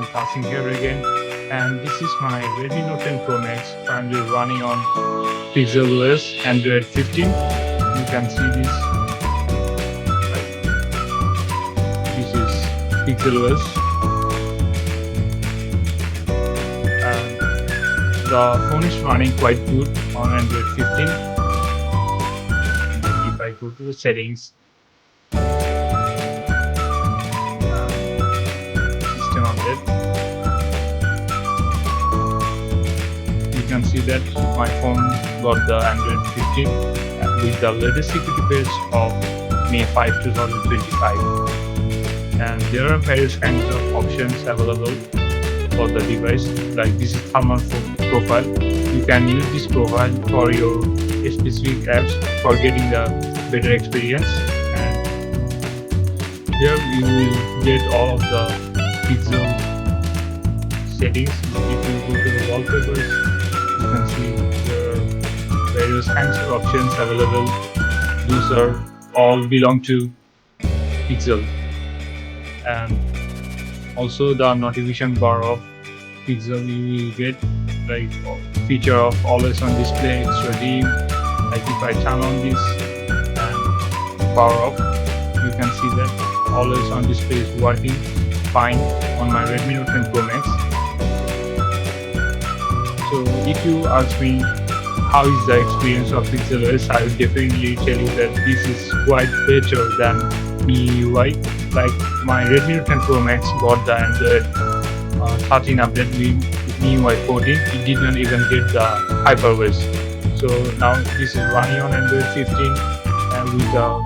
I'm passing here again, and this is my Redmi Note 10 Pro Max currently running on PixelOS Android 15. You can see this. This is PixelOS, and the phone is running quite good on Android 15. If I go to the settings, system update, you can see that my phone got the Android 15 with the latest security patch of May 5, 2025. And there are various kinds of options available for the device, like this is thermal profile. You can use this profile for your specific apps for getting the better experience. And here you will get all of the pixel settings. If you go to the wallpapers, you can see there are various kinds of options available. Those are all belong to Pixel. And also the notification bar of Pixel, you will get like feature of always on display, extra dim. Like if I turn on this and power off, you can see that always on display is working fine on my Redmi Note 10 Pro Max. So if you ask me how is the experience of PixelOS, I will definitely tell you that this is quite better than MIUI. Like my Redmi Note 10 Pro Max got the Android 13 update with MIUI 14. It did not even get the HyperOS. So now this is running on Android 15 and with a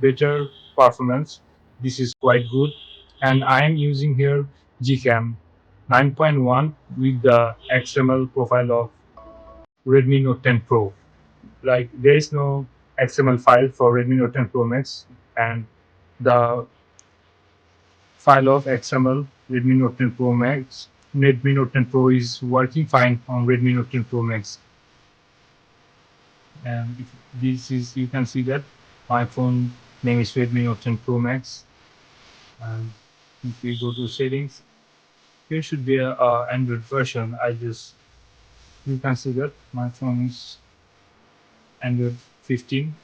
better performance. This is quite good. And I am using here GCam 9.1 with the XML profile of Redmi Note 10 Pro. Like there is no XML file for Redmi Note 10 Pro Max, and the file of XML Redmi Note 10 Pro Max, Redmi Note 10 Pro is working fine on Redmi Note 10 Pro Max. And if this is, you can see that my phone name is Redmi Note 10 Pro Max. And if we go to settings, here should be a Android version. You can see that my phone is Android 15,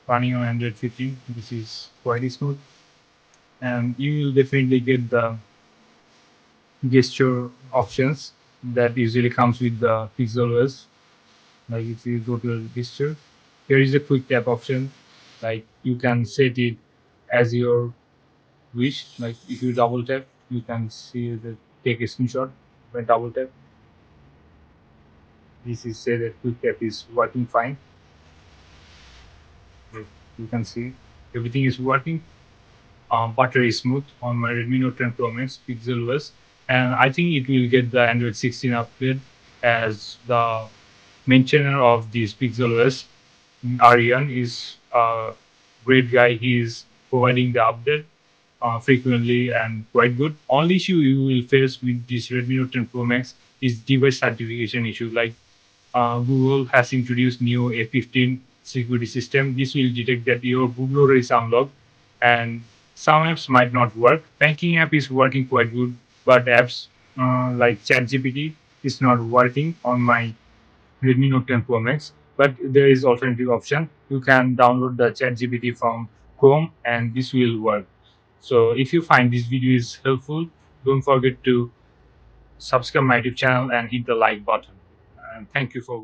running on Android 15. This is quite smooth, and you will definitely get the gesture options that usually comes with the PixelOS. Like if you go to the gesture, here is a quick tap option. Like you can set it as your wish. Like if you double tap, you can see the take a screenshot by double tap. This is say that quick tap is working fine. Like you can see everything is working. Buttery smooth on my Redmi Note 10 Pro Max PixelOS, and I think it will get the Android 16 upgrade as the maintainer of this PixelOS. Aryan is a great guy. He is providing the update frequently and quite good. Only issue you will face with this Redmi Note 10 Pro Max is device certification issue. Like Google has introduced new A15 security system. This will detect that your Google is unlocked, and some apps might not work. Banking app is working quite good, but apps like ChatGPT is not working on my Redmi Note 10 Pro Max. But there is alternative option. You can download the ChatGPT from Chrome, and this will work. So if you find this video is helpful, don't forget to subscribe my YouTube channel and hit the like button. And thank you for watching.